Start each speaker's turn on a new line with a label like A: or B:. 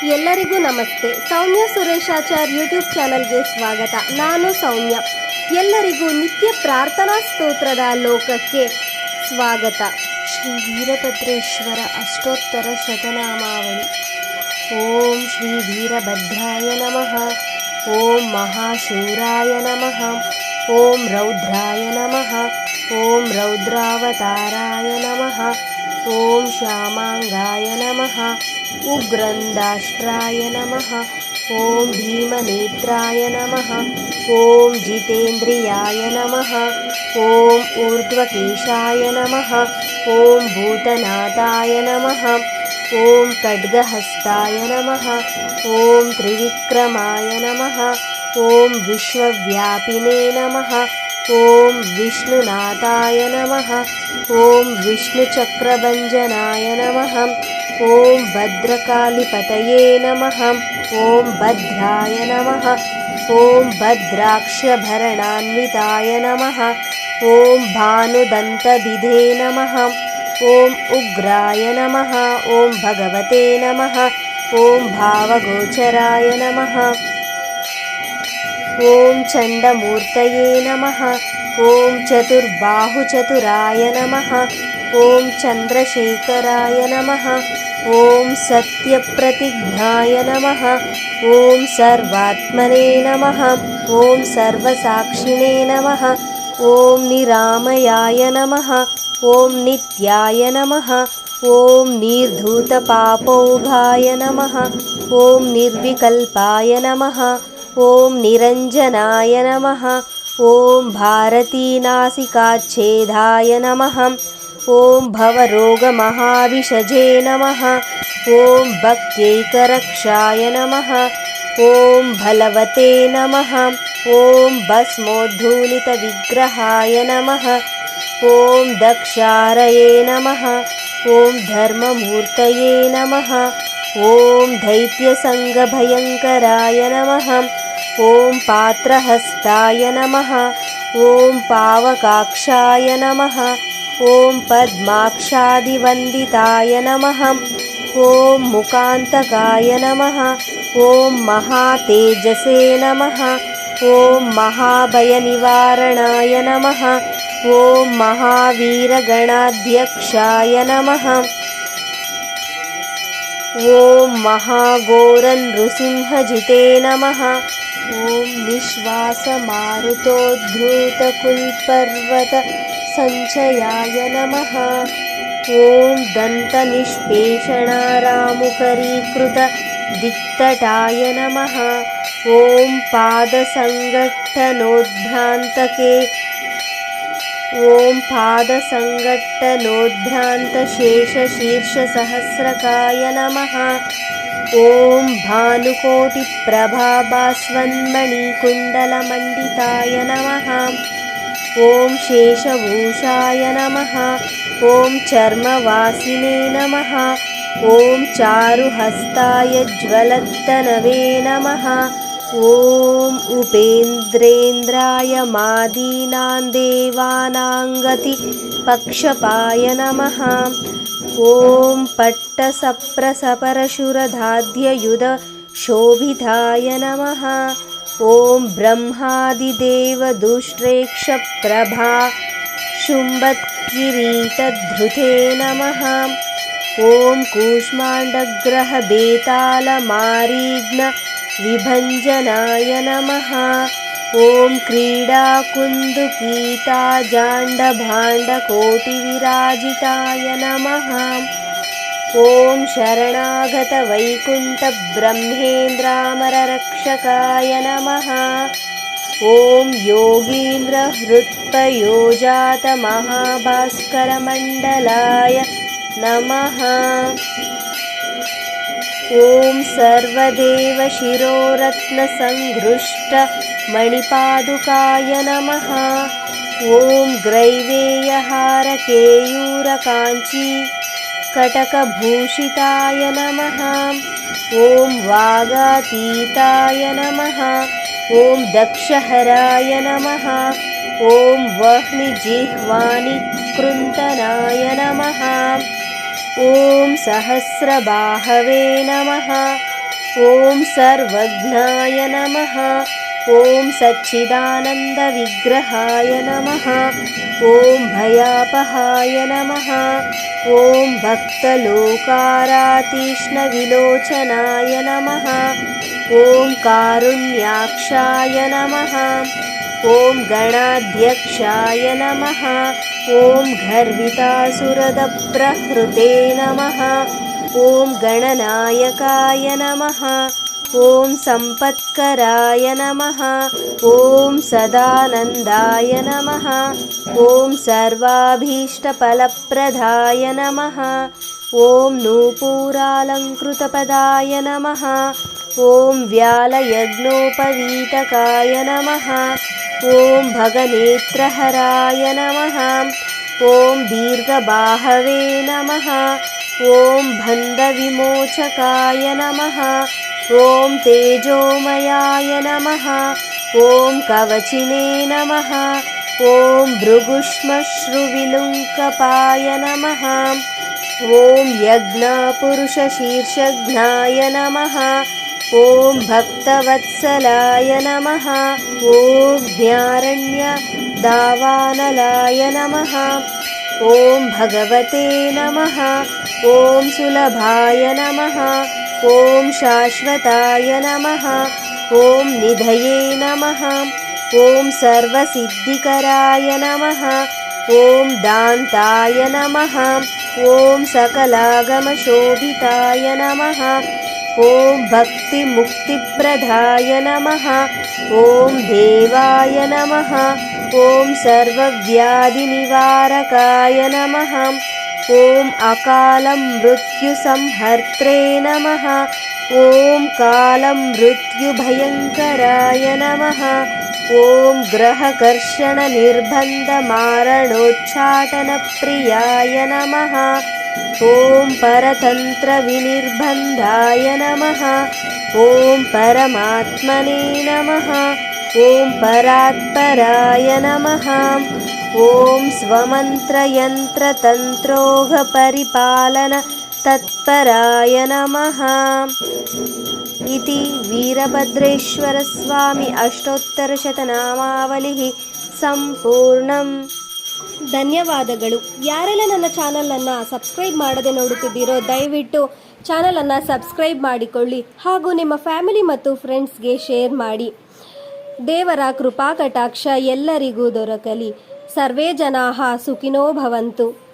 A: ಎಲ್ಲರಿಗೂ ನಮಸ್ತೆ. ಸೌಮ್ಯ ಸುರೇಶಾಚಾರ್ ಯೂಟ್ಯೂಬ್ ಚಾನಲ್ಗೆ ಸ್ವಾಗತ. ನಾನು ಸೌಮ್ಯ. ಎಲ್ಲರಿಗೂ ನಿತ್ಯ ಪ್ರಾರ್ಥನಾ ಸ್ತೋತ್ರದ ಲೋಕಕ್ಕೆ ಸ್ವಾಗತ. ಶ್ರೀ ವೀರಭದ್ರೇಶ್ವರ ಅಷ್ಟೋತ್ತರ ಶತನಾಮಾವಳಿ. ಓಂ ಶ್ರೀ ವೀರಭದ್ರಾಯ ನಮಃ. ಓಂ ಮಹಾಶೂರಾಯ ನಮಃ. ಓಂ ರೌದ್ರಾಯ ನಮಃ. ಓಂ ರೌದ್ರಾವತಾರಾಯ ನಮಃ. ಓಂ ಶ್ಯಾಮಾಂಗಾಯ ನಮಃ. ಉಗ್ರಂದಾಷ್ಟ್ರಾಯ ನಮಃ. ಓಂ ಭೀಮನೇತ್ರಾಯ ನಮಃ. ಓಂ ಜಿತೇಂದ್ರಿಯಾಯ ನಮಃ. ಓಂ ಊರ್ಧ್ವಕೇಶಾಯ ನಮಃ. ಓಂ ಭೂತನಾಥಾಯ ನಮಃ. ಓಂ ಖಡ್ಗಹಸ್ತಾಯ ನಮಃ. ಓಂ ತ್ರಿವಿಕ್ರಮಾಯ ನಮಃ. ಓಂ ವಿಶ್ವವ್ಯಾಪಿನೇ ನಮಃ. ಓಂ ವಿಷ್ಣುನಾಥಾಯ ನಮಃ. ಓಂ ವಿಷ್ಣುಚಕ್ರಭಂಜನಾಯ ನಮಃ. ಓಂ ಭದ್ರಕಾಳಿಪತಯೇ ನಮಃ. ಓಂ ಭದ್ರಾಯ ನಮಃ. ಓಂ ಭದ್ರಾಕ್ಷಭರಣಾನ್ವಿತಾಯ ನಮಃ. ಓಂ ಭಾನುದಂತಬಿಧೇ ನಮಃ. ಓಂ ಉಗ್ರಾಯ ನಮಃ. ಓಂ ಭಗವತೆ ನಮಃ. ಓಂ ಭಾವಗೋಚರಾಯ ನಮಃ. ಓಂ ಚಂಡಮೂರ್ತಯೇ ನಮಃ. ಓಂ ಚತುರ್ಬಾಹುಚತುರಾಯ ನಮಃ. ಓಂ ಚಂದ್ರಶೇಖರಾಯ ನಮಃ. ಓಂ ಸತ್ಯಪ್ರತಿಜ್ಞಾಯ ನಮಃ. ಓಂ ಸರ್ವಾತ್ಮನೇ ನಮಃ. ಓಂ ಸರ್ವಸಾಕ್ಷಿಣೇ ನಮಃ. ಓಂ ನಿರಾಮಯಾಯ ನಮಃ. ಓಂ ನಿತ್ಯಾಯ ನಮಃ. ಓಂ ನಿರ್ಧೂತಪಾಪೌಘಾಯ ನಮಃ. ಓಂ ನಿರ್ವಿಕಲ್ಪಾಯ ನಮಃ. ಓಂ ನಿರಂಜನಾಯ ನಮಃ. ಓಂ ಭಾರತೀನಾಸಿಕಾಚ್ಛೇದಾಯ ನಮಃ. ಓಂ ಭವರೋಗಮಹಾವಿಷಜೇ ನಮಃ. ಓಂ ಭಕ್ತೈಕರಕ್ಷಾಯ ನಮಃ. ಓಂ ಬಲವತೆ ನಮಃ. ಓಂ ಭಸ್ಮೋದ್ಧೂಲಿತವಿಗ್ರಹಾಯ ನಮಃ. ಓಂ ದಕ್ಷಾರಯೇ ನಮಃ. ಓಂ ಧರ್ಮಮೂರ್ತಯೇ ನಮಃ. ಓಂ ದೈತ್ಯಸಂಗಭಯಂಕರಾಯ ನಮಃ. ಓಂ ಪಾತ್ರಹಸ್ತಾಯ ನಮಃ. ಓಂ ಪಾವಕಾಕ್ಷಾಯ ನಮಃ. ಓಂ ಪದ್ಮಾಕ್ಷಾದಿವಂದಿತಾಯ ನಮಃ. ಓಂ ಮುಖಾಂತಕಾಯ ನಮಃ. ಓಂ ಮಹಾತೇಜಸೇ ನಮಃ. ಓಂ ಮಹಾಭಯನಿವಾರಣಾಯ ನಮಃ. ಓಂ ಮಹಾವೀರಗಣಾಧ್ಯಕ್ಷಾಯ ನಮಃ. ಓಂ ಮಹಾಘೋರನೃಸಿಂಹಜಿತೇ ನಮಃ. ಓಂ ನಿಶ್ವಾಸಮಾರುತೋದ್ಧೂತಕುಲ್ಪರ್ವತ ಸಂಚಯಾಯ ನಮಃ. ಓಂ ದಂತನಿಷ್ಪೇಷಣಾರಾಮುಖರೀಕೃತ ದಿಕ್ತಟಾಯ ನಮಃ. ಓಂ ಪಾದಸಂಘಟ್ಟನೋದ್ಭ್ರಾಂತಕೆ ಓಂ ಪಾದಸಂಘಟ್ಟನೋದ್ಭ್ರಾಂತಶೇಷಶೀರ್ಷಸಹಸ್ರಕಾಯ ನಮಃ. ಓಂ ಭಾನುಕೋಟಿಪ್ರಭಾಭಾಸ್ವನ್ಮಣಿಕುಂಡಲಮಂಡಿತಾಯ ನಮಃ. ಓಂ ಶೇಷಭೂಷಾಯ ನಮಃ. ಓಂ ಚರ್ಮವಾಸಿನೇ ನಮಃ. ಓಂ ಚಾರುಹಸ್ತಾಯ ಜ್ವಲತ್ತನವೇ ನಮಃ. ಓಂ ಉಪೇಂದ್ರೇಂದ್ರಾಯ ಮಾದೀನಾಂದೇವಾನಾಂಗತಿ ಪಕ್ಷಪಾಯ ನಮಃ. ಓಂ ಪಟ್ಟಸಪ್ರಸಪರಶುರಧಾಧ್ಯಯುಧ ಶೋಭಿತಾಯ ನಮಃ. ಓಂ ಬ್ರಹ್ಮಾದಿದೇವದುಷ್ಟ್ರೇಕ್ಷಪ್ರಭಾ ಶುಂಭತ್ಕಿರೀಟಧೃತೆ ನಮಃ. ಓಂ ಕೂಷ್ಮಾಂಡಗ್ರಹಬೇತಾಲಮಾರೀಘ್ನ ವಿಭಂಜನಾಯ ನಮಃ. ಓಂ ಕ್ರೀಡಾಕುಂದುಕೀತಾಜಾಂಡಭಾಂಡಕೋಟಿವಿರಾಜಿತಾಯ ನಮಃ. ಓಂ ಶರಣಾಗತವೈಕುಂಠಬ್ರಹ್ಮೇಂದ್ರಾಮರರಕ್ಷಕಾಯ ನಮಃ. ಓಂ ಯೋಗೀಂದ್ರಹೃತ್ಪಯೋಜಾತಮಹಾಭಾಸ್ಕರಮಂಡಲಾಯ ನಮಃ. ಓಂ ಸರ್ವದೇವಶಿರೋರತ್ನಸಂಘೃಷ್ಟಮಣಿಪಾದುಕಾಯ ನಮಃ. ಓಂ ಗ್ರೈವೇಯಹಾರಕೇಯೂರಕಾಂಚೀ ಕಟಕಭೂಷಿತಾಯ ನಮಃ. ಓಂ ವಾಗಾತೀತಾಯ ನಮಃ. ಓಂ ದಕ್ಷಹರಾಯ ನಮಃ. ಓಂ ವಹ್ನಿಜಿಹ್ವಾನಿಕೃಂತನಾಯ ನಮಃ. ಓಂ ಸಹಸ್ರಬಾಹವೇ ನಮಃ. ॐ सर्वज्ञाय नमः। ॐ सच्चिदानन्दविग्रहाय नमः। ॐ भयापहाय नमः। ॐ भक्तलोकारातीष्णविलोचनाय नमः। ॐ कारुण्याक्षाय नमः। ॐ गणाध्यक्षाय नमः। ॐ गर्वितासुरदप्रहृते नमः। ॐ गणनायकाय नमः। ॐ सम्पत्कराय नमः। ॐ सदानन्दाय नमः। ॐ सर्वाभीष्टफलप्रदाय नमः। ॐ नूपुरालङ्कृतपदाय नमः। ॐ व्यालयज्ञोपवीतकाय नमः। ॐ भगनेत्रहराय नमः। ॐ दीर्घबाहवे नमः। ॐ बन्धविमोचकाय नमः। ॐ तेजोमयाय नमः। ॐ कवचिने नमः। ॐ भृगुश्मश्रुविलुङ्कपाय नमः। ॐ यज्ञपुरुषशीर्षघ्नाय नमः। ॐ भक्तवत्सलाय नमः। ॐ ज्ञारण्यदावानलाय नमः। ॐ भगवते नमः। ॐ सुलभाय नमः। ॐ शाश्वताय नमः। ॐ निधये नमः। ॐ सर्वसिद्धिकराय नमः। ॐ दान्ताय नमः। ॐ सकलागमशोभिताय नमः। ॐ भक्तिमुक्तिप्रदाय नमः। ॐ देवाय नमः। ॐ सर्वव्याधिनिवारकाय नमः। ॐ अकालमृत्युसंहर्त्रे नमः। ॐ कालमृत्युभयङ्कराय नमः। ॐ ग्रहकर्षणनिर्बन्धमारणोच्चाटनप्रियाय नमः। ॐ परतन्त्रविनिर्बन्धाय नमः। ॐ परमात्मने नमः। ॐ परात्पराय नमः। ॐ स्वमन्त्रयन्त्रतन्त्रोघपरिपालनतत्पराय नमः। इति वीरभद्रेश्वरस्वामी अष्टोत्तरशतनामावलिः ಸಂಪೂರ್ಣಂ. ಧನ್ಯವಾದಗಳು. ಯಾರೆಲ್ಲ ನನ್ನ ಚಾನಲನ್ನು ಸಬ್ಸ್ಕ್ರೈಬ್ ಮಾಡದೆ ನೋಡುತ್ತಿದ್ದೀರೋ ದಯವಿಟ್ಟು ಚಾನಲನ್ನು ಸಬ್ಸ್ಕ್ರೈಬ್ ಮಾಡಿಕೊಳ್ಳಿ ಹಾಗೂ ನಿಮ್ಮ ಫ್ಯಾಮಿಲಿ ಮತ್ತು ಫ್ರೆಂಡ್ಸ್ಗೆ ಶೇರ್ ಮಾಡಿ. ದೇವರ ಕೃಪಾ ಕಟಾಕ್ಷ ಎಲ್ಲರಿಗೂ ದೊರಕಲಿ. ಸರ್ವೇ ಜನಾಃ ಸುಖಿನೋ ಭವಂತು.